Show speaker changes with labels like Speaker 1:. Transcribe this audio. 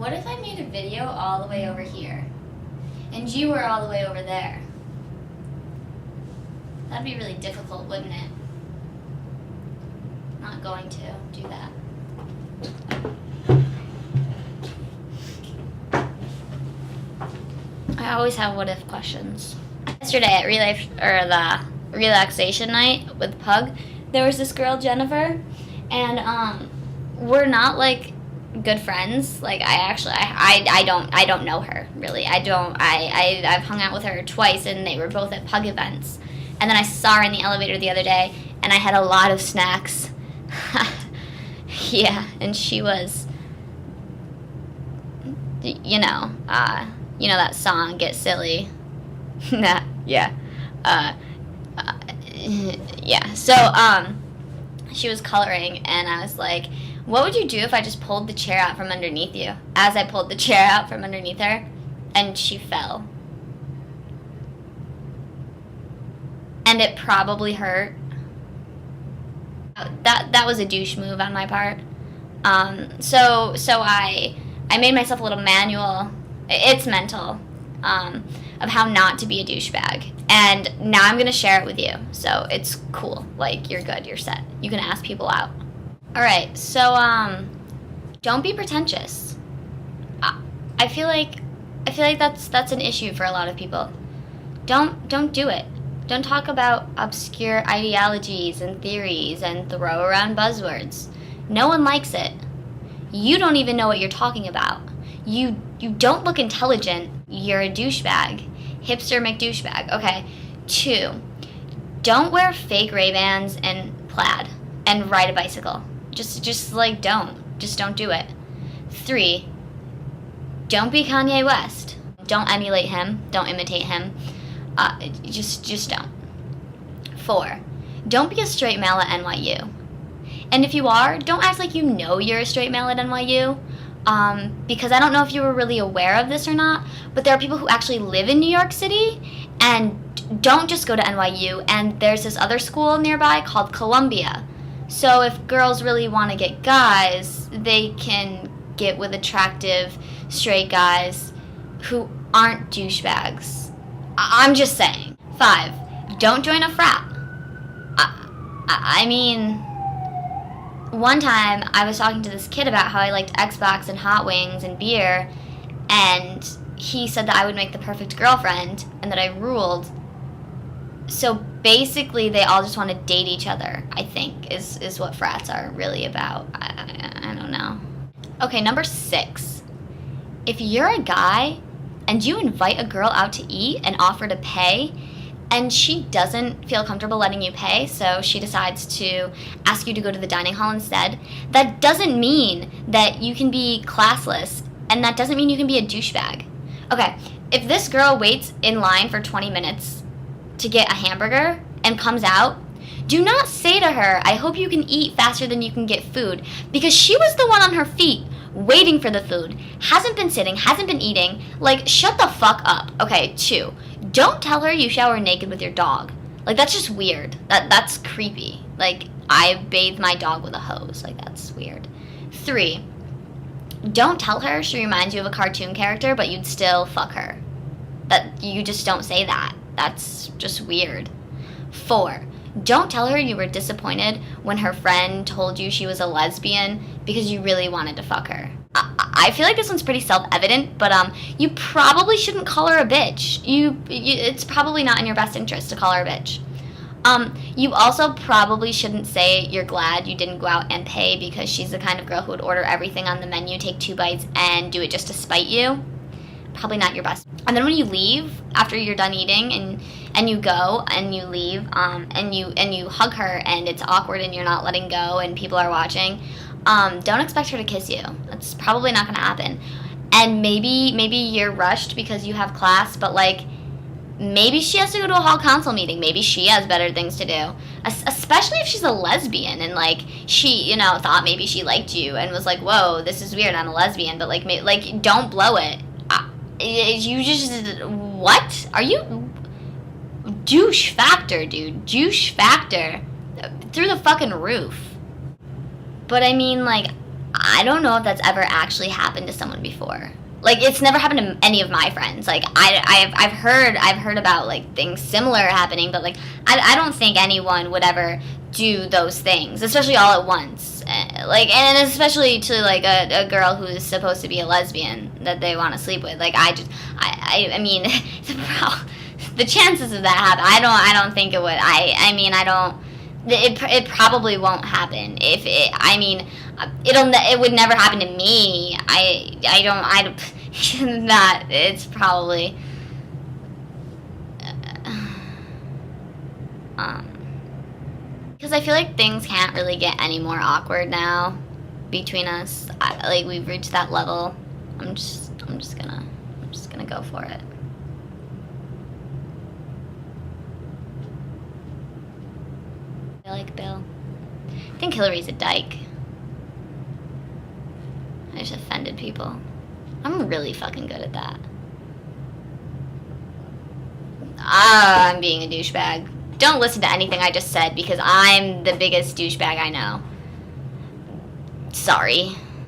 Speaker 1: What if I made a video all the way over here, and you were all the way over there? That'd be really difficult, wouldn't it? Not going to do that. I always have what if questions. Yesterday at the relaxation night with Pug, there was this girl, Jennifer, and we're not like good friends. Like I don't know her really. I've hung out with her twice, and they were both at Pug events. And then I saw her in the elevator the other day, and I had a lot of snacks. Yeah, and she was, you know that song, Get Silly. Nah, yeah. Yeah, so, she was coloring, and I was like, what would you do if I just pulled the chair out from underneath you? As I pulled the chair out from underneath her, and she fell. And it probably hurt. That was a douche move on my part. So I made myself a little manual. It's mental, of how not to be a douchebag. And now I'm going to share it with you. So it's cool. Like, you're good. You're set. You can ask people out. All right. So, don't be pretentious. I feel like that's an issue for a lot of people. Don't do it. Don't talk about obscure ideologies and theories and throw around buzzwords. No one likes it. You don't even know what you're talking about. You don't look intelligent. You're a douchebag. Hipster McDouchebag. Okay. 2, don't wear fake Ray-Bans and plaid and ride a bicycle. Just like don't do it. 3, don't be Kanye West. Don't emulate him. Don't imitate him. Just don't. 4, don't be a straight male at NYU. And if you are, don't act like you know you're a straight male at NYU. Because I don't know if you were really aware of this or not, but there are people who actually live in New York City and don't just go to NYU, and there's this other school nearby called Columbia. So if girls really want to get guys, they can get with attractive straight guys who aren't douchebags. I'm just saying. 5, don't join a frat. I mean, one time I was talking to this kid about how I liked Xbox and hot wings and beer, and he said that I would make the perfect girlfriend and that I ruled. So basically they all just want to date each other, I think, is what frats are really about. I don't know. Okay, number 6. If you're a guy and you invite a girl out to eat and offer to pay, and she doesn't feel comfortable letting you pay, so she decides to ask you to go to the dining hall instead, that doesn't mean that you can be classless, and that doesn't mean you can be a douchebag. Okay, if this girl waits in line for 20 minutes to get a hamburger and comes out, do not say to her, I hope you can eat faster than you can get food, because she was the one on her feet waiting for the food, hasn't been sitting, hasn't been eating. Like, shut the fuck up. Okay, 2, don't tell her you shower naked with your dog. Like, that's just weird. That's creepy. Like, I bathe my dog with a hose. Like, that's weird. 3, don't tell her she reminds you of a cartoon character, but you'd still fuck her. That you just don't say that. That's just weird. 4, don't tell her you were disappointed when her friend told you she was a lesbian because you really wanted to fuck her. I feel like this one's pretty self-evident, but you probably shouldn't call her a bitch. It's probably not in your best interest to call her a bitch. You also probably shouldn't say you're glad you didn't go out and pay because she's the kind of girl who would order everything on the menu, take 2 bites, and do it just to spite you. Probably not your best. And then when you leave after you're done eating and you go and you leave and you hug her and it's awkward and you're not letting go and people are watching, don't expect her to kiss you. That's probably not going to happen. And maybe you're rushed because you have class, but like maybe she has to go to a hall council meeting. Maybe she has better things to do, especially if she's a lesbian and like she thought maybe she liked you and was like, whoa, this is weird, I'm a lesbian, but like don't blow it. You just, what? Are you? Douche factor, dude. Douche factor. Through the fucking roof. But I mean, like, I don't know if that's ever actually happened to someone before. Like, it's never happened to any of my friends. Like, I've heard about, like, things similar happening, but, like, I don't think anyone would ever do those things, especially all at once. Like, and especially to, like, a girl who is supposed to be a lesbian that they want to sleep with. Like, I mean, the chances of that happen, I don't think it would. I mean, I don't, it probably won't happen. If it, I mean, it would never happen to me. I don't that it's probably because I feel like things can't really get any more awkward now between us. Like, we've reached that level. I'm just gonna go for it. I like Bill. I think Hillary's a dyke. I just offended people. I'm really fucking good at that. I'm being a douchebag. Don't listen to anything I just said because I'm the biggest douchebag I know. Sorry.